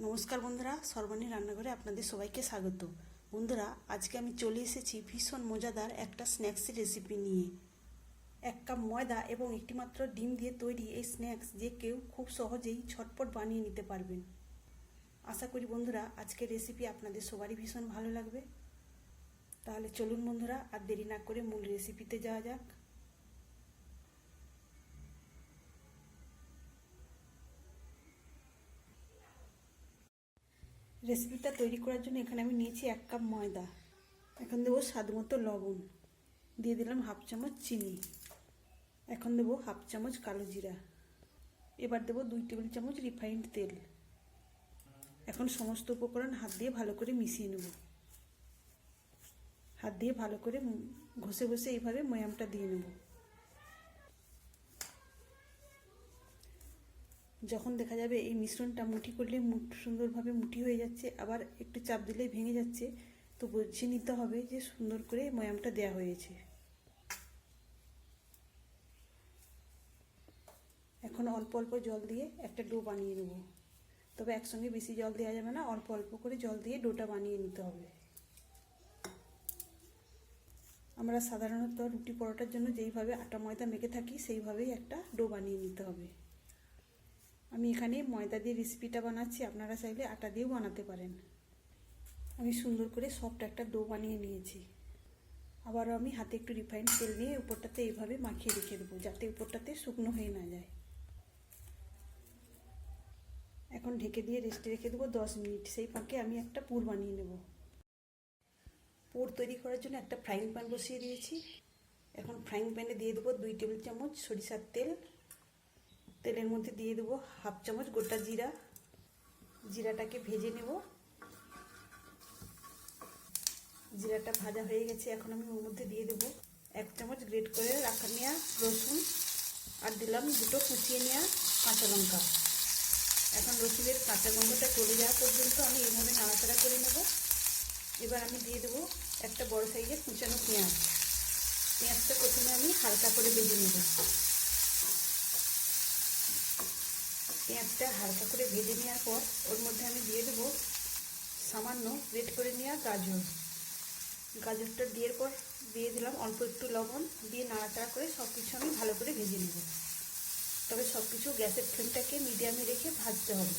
নমস্কার বন্ধুরা, সর্বাণী রান্নাঘরে আপনাদের সবাইকে স্বাগত। বন্ধুরা, আজকে আমি চলে এসেছি ভীষণ মজাদার একটা স্ন্যাক্সের রেসিপি নিয়ে। 1 কাপ ময়দা এবং একটি মাত্র ডিম দিয়ে তৈরি এই স্ন্যাক্স যে কেউ খুব সহজেই ঝটপট বানিয়ে নিতে পারবেন। আশা করি বন্ধুরা আজকের রেসিপি আপনাদের সবারই ভীষণ ভালো লাগবে। তাহলে চলুন বন্ধুরা, আর দেরি না করে মূল রেসিপিতে যাওয়া যাক। রেসিপিটা তৈরি করার জন্য এখানে আমি নিয়েছি 1 কাপ ময়দা। এখন দেবো স্বাদ মতো লবণ, দিয়ে দিলাম হাফ চামচ চিনি, এখন দেবো হাফ চামচ কালো জিরা, এবার দেবো 2 টেবিল চামচ রিফাইন্ড তেল। এখন সমস্ত উপকরণ হাত দিয়ে ভালো করে মিশিয়ে নেব। হাত দিয়ে ভালো করে ঘষে ঘষে এইভাবে ময়ামটা দিয়ে নেব। যখন দেখা যাবে এই মিশ্রণটা মুঠি করলে সুন্দরভাবে মুঠি হয়ে যাচ্ছে, আবার একটু চাপ দিলেই ভেঙে যাচ্ছে, তো বুঝে নিতে হবে যে সুন্দর করে ময়ামটা দেওয়া হয়েছে। এখন অল্প অল্প জল দিয়ে একটা ডো বানিয়ে নেব। তবে একসঙ্গে বেশি জল দেওয়া যাবে না, অল্প অল্প করে জল দিয়ে ডোটা বানিয়ে নিতে হবে। আমরা সাধারণত রুটি পরোটার জন্য যেইভাবে আটা ময়দা মেখে থাকি সেইভাবেই একটা ডো বানিয়ে নিতে হবে। আমি এখানে ময়দা দিয়ে রেসিপিটা বানাচ্ছি, আপনারা চাইলে আটা দিয়েও বানাতে পারেন। আমি সুন্দর করে সফট একটা ডো বানিয়ে নিয়েছি। আবারও আমি হাতে একটু রিফাইন্ড তেল দিয়ে উপরটাতে এইভাবে মাখিয়ে রেখে দেবো, যাতে উপরটাতে শুকনো হয়ে না যায়। এখন ঢেকে দিয়ে রেস্টে রেখে দেবো 10 মিনিট। সেই ফাঁকে আমি একটা পুর বানিয়ে নেব। পুর তৈরি করার জন্য একটা ফ্রাইং প্যান বসিয়ে দিয়েছি। এখন ফ্রাইং প্যানে দিয়ে দেবো 2 টেবিল চামচ সরিষার তেল। তেলের মধ্যে দিয়ে দেবো হাফ চামচ গোটা জিরা। জিরাটাকে ভেজে নেব। জিরাটা ভাজা হয়ে গেছে, এখন আমি ওর মধ্যে দিয়ে দেবো 1 চামচ গ্রেট করে রাখা নেওয়া রসুন, আর দিলাম 2টো কুচিয়ে নেওয়া কাঁচা লঙ্কা। এখন রসুনের কাঁচা গন্ধটা চলে যাওয়া পর্যন্ত আমি এইভাবে নাড়াচাড়া করে নেব। এবার আমি দিয়ে দেবো একটা বড় সাইজের কুচানো পেঁয়াজ। পেঁয়াজটা প্রথমে আমি হালকা করে ভেজে নেব। পেঁয়াজটা হালকা করে ভেজে নেওয়ার পর ওর মধ্যে আমি দিয়ে দেবো সামান্য গ্রেট করে নেওয়া গাজর। গাজরটা দেওয়ার পর দিয়ে দিলাম অল্প একটু লবণ, দিয়ে নাড়াচাড়া করে সব কিছু আমি ভালো করে ভেজে নেব। তবে সব কিছু গ্যাসের ফ্লেমটাকে মিডিয়ামে রেখে ভাজতে হবে।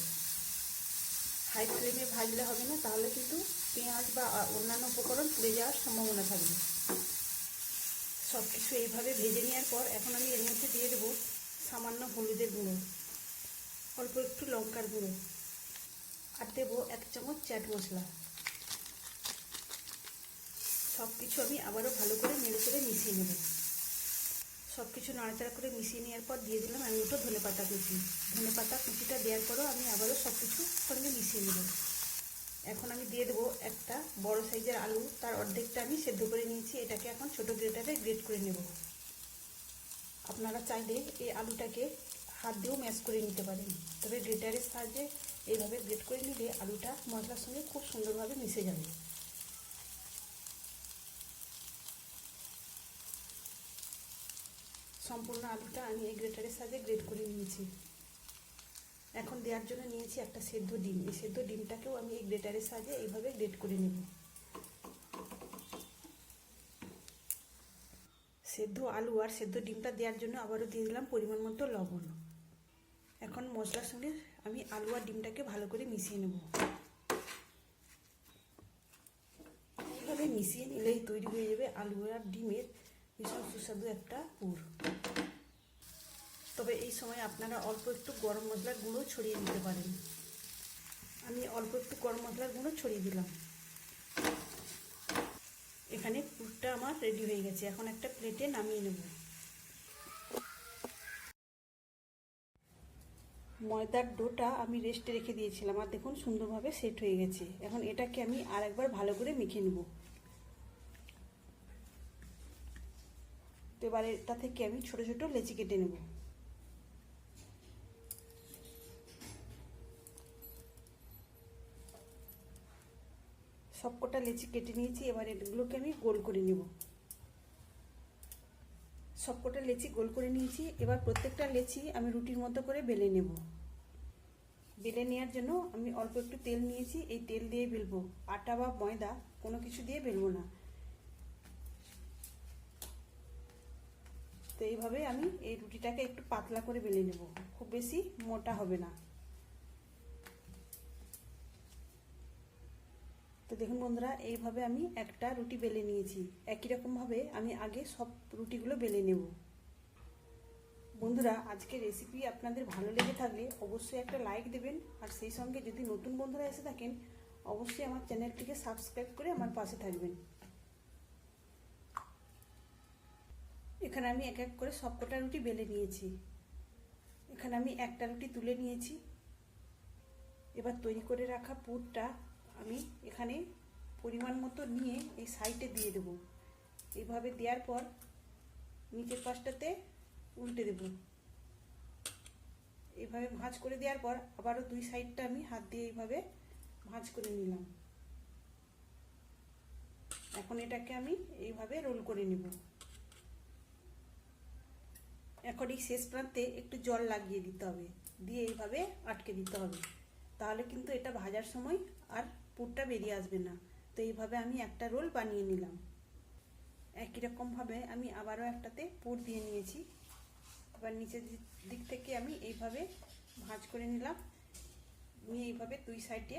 হাই ফ্লেমে ভাজলে হবে না, তাহলে কিন্তু পেঁয়াজ বা অন্যান্য উপকরণ পুড়ে যাওয়ার সম্ভাবনা থাকবে। সব কিছু এইভাবে ভেজে নেওয়ার পর এখন আমি এর মধ্যে দিয়ে দেবো সামান্য হলুদের গুঁড়ো, অল্প একটু লঙ্কার গুঁড়ো, আর দেবো 1 চামচ চাট মশলা। সব কিছু আমি আবারও ভালো করে নেড়ে চেড়ে মিশিয়ে নেব। সব কিছু নাড়াচাড়া করে মিশিয়ে নেওয়ার পর দিয়ে দিলাম আমি একটু ধনেপাতা কুচি। ধনেপাতা কুচিটা দেওয়ার পরও আমি আবারও সব কিছু সঙ্গে মিশিয়ে নেব। এখন আমি দিয়ে দেবো একটা বড় সাইজের আলু, তার অর্ধেকটা আমি সেদ্ধ করে নিয়েছি। এটাকে এখন ছোটো গ্রেটারে গ্রেট করে নেব। আপনারা চাইলে এই আলুটাকে হাত দিয়েও ম্যাশ করে নিতে পারেন, তবে গ্রেটারের সাহায্যে এইভাবে গ্রেট করে নিলে আলুটা মশলার সঙ্গে খুব সুন্দরভাবে মিশে যাবে। সম্পূর্ণ আলুটা আমি এই গ্রেটারের সাহায্যে গ্রেট করে নিয়েছি। এখন দেওয়ার জন্য নিয়েছি একটা সেদ্ধ ডিম। এই সেদ্ধ ডিমটাকেও আমি এই গ্রেটারের সাহায্যে এইভাবে গ্রেট করে নেব। সেদ্ধ আলু আর সেদ্ধ ডিমটা দেওয়ার জন্য আবারও দিয়ে দিলাম পরিমাণ মতো লবণ। এখন মশলার সঙ্গে আমি আলু আর ডিমটাকে ভালো করে মিশিয়ে নেব। এইভাবে মিশিয়ে নিলেই তৈরি হয়ে যাবে আলু আর ডিমের ভীষণ সুস্বাদু একটা পুর। তবে এই সময় আপনারা অল্প একটু গরম মশলার গুঁড়ো ছড়িয়ে দিতে পারেন। আমি অল্প একটু গরম মশলার গুঁড়ো ছড়িয়ে দিলাম। এখানে পুরটা আমার রেডি হয়ে গেছে। এখন একটা প্লেটে নামিয়ে নেব। ময়দার ডোটা আমি রেস্টে রেখে দিয়েছিলাম, আর দেখুন সুন্দরভাবে সেট হয়ে গেছে। এখন এটাকে আমি আরেকবার ভালো করে মেখে নেব। তো এবার এটা থেকে আমি ছোট ছোট লেচি কেটে নেব। সবকটা লেচি কেটে নিয়েছি। এবার এগুলোকে আমি গোল করে নেব। সবকটা লেচি গোল করে নিয়েছি। এবার প্রত্যেকটা লেচি আমি রুটির মতো করে বেলে নেব। বেলে নেওয়ার জন্য আমি অল্প একটু তেল নিয়েছি, এই তেল দিয়ে বেলবো, আটা বা ময়দা কোনো কিছু দিয়ে বেলবো না। তো এইভাবে আমি এই রুটিটাকে একটু পাতলা করে বেলে নেব, খুব বেশি মোটা হবে না। তো দেখুন বন্ধুরা, এইভাবে আমি একটা রুটি বেলে নিয়েছি। একই রকমভাবে আমি আগে সব রুটিগুলো বেলে নেব। বন্ধুরা, আজকের রেসিপি আপনাদের ভালো লেগে থাকলে অবশ্যই একটা লাইক দেবেন, আর সেই সঙ্গে যদি নতুন বন্ধুরা এসে থাকেন অবশ্যই আমার চ্যানেলটিকে সাবস্ক্রাইব করে আমার পাশে থাকবেন। এখানে আমি এক এক করে সবকটা রুটি বেলে নিয়েছি। এখানে আমি একটা রুটি তুলে নিয়েছি। এবার তৈরি করে রাখা পুরটা আমি এখানে পরিমাণ মতো নিয়ে এই সাইডে দিয়ে দেব। এইভাবে দেওয়ার পর নিচের পাশটাতে উল্টে দেব। এইভাবে ভাঁজ করে দেওয়ার পর আবারও দুই সাইডটা আমি হাত দিয়ে এইভাবে ভাঁজ করে নিলাম। এখন এটাকে আমি এইভাবে রোল করে নেব। এখন এই শেষ প্রান্তে একটু জল লাগিয়ে দিতে হবে, দিয়ে এইভাবে আটকে দিতে হবে, তাহলে কিন্তু এটা ভাজার সময় আর পুরটা বেরিয়ে আসবে না। তো এইভাবে আমি একটা রোল বানিয়ে নিলাম। একই রকমভাবে আমি আবারও একটাতে পুর দিয়ে নিয়েছি। এবার নিচের দিক থেকে আমি এইভাবে ভাঁজ করে নিলাম, নিয়ে এইভাবে দুই সাইডে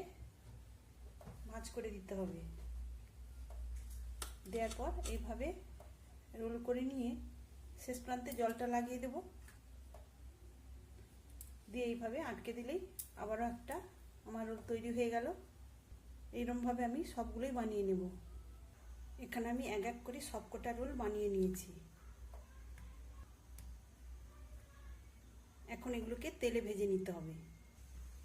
ভাঁজ করে দিতে হবে। দেওয়ার পর এইভাবে রোল করে নিয়ে শেষ প্রান্তে জলটা লাগিয়ে দেব, দিয়ে এইভাবে আটকে দিলেই আবারও একটা আমার রোল তৈরি হয়ে গেল। এইরকমভাবে আমি সবগুলোই বানিয়ে নেব। এখানে আমি এক এক করে সবকটা রোল বানিয়ে নিয়েছি। এখন এগুলোকে তেলে ভেজে নিতে হবে।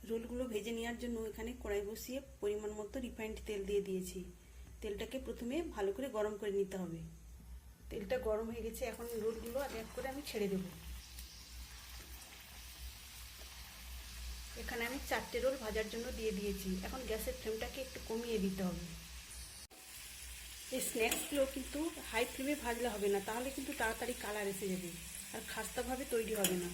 রোলগুলো ভেজে নেওয়ার জন্য এখানে কড়াই বসিয়ে পরিমাণ মতো রিফাইন্ড তেল দিয়ে দিয়েছি। তেলটাকে প্রথমে ভালো করে গরম করে নিতে হবে। তেলটা গরম হয়ে গেছে, এখন রোলগুলো এক এক করে আমি ছেড়ে দেব। এখানে আমি 4টে রোল ভাজার জন্য দিয়ে দিয়েছি। এখন গ্যাসের ফ্লেমটাকে একটু কমিয়ে দিতে হবে। এই স্ন্যাক্সগুলো কিন্তু হাই ফ্লেমে ভাজলে হবে না, তাহলে কিন্তু তাড়াতাড়ি কালার এসে যাবে আর খাস্তাভাবে তৈরি হবে না।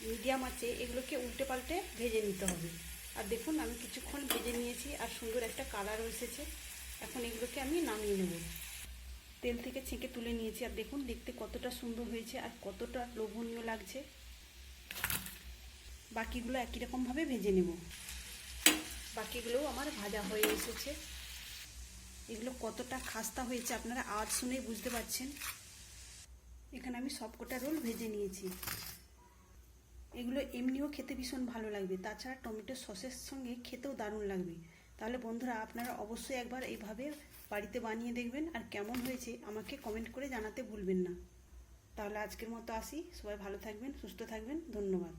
মিডিয়াম আঁচে এগুলোকে উল্টে পাল্টে ভেজে নিতে হবে। আর দেখুন আমি কিছুক্ষণ ভেজে নিয়েছি আর সুন্দর একটা কালারও এসেছে। এখন এগুলোকে আমি নামিয়ে নেব। তেল থেকে ছেঁকে তুলে নিয়েছি, আর দেখুন দেখতে কতটা সুন্দর হয়েছে আর কতটা লোভনীয় লাগছে। বাকিগুলো একই রকমভাবে ভেজে নেব। বাকিগুলোও আমার ভাজা হয়ে এসেছে। এগুলো কতটা খাস্তা হয়েছে আপনারা আওয়াজ শুনেই বুঝতে পারছেন। এখানে আমি সবকটা রোল ভেজে নিয়েছি। এগুলো এমনিও খেতে ভীষণ ভালো লাগবে, তাছাড়া টমেটো সসের সঙ্গে খেতেও দারুণ লাগবে। তাহলে বন্ধুরা, আপনারা অবশ্যই একবার এইভাবে বাড়িতে বানিয়ে দেখবেন, আর কেমন হয়েছে আমাকে কমেন্ট করে জানাতে ভুলবেন না। তাহলে আজকের মতো আসি। সবাই ভালো থাকবেন, সুস্থ থাকবেন। ধন্যবাদ।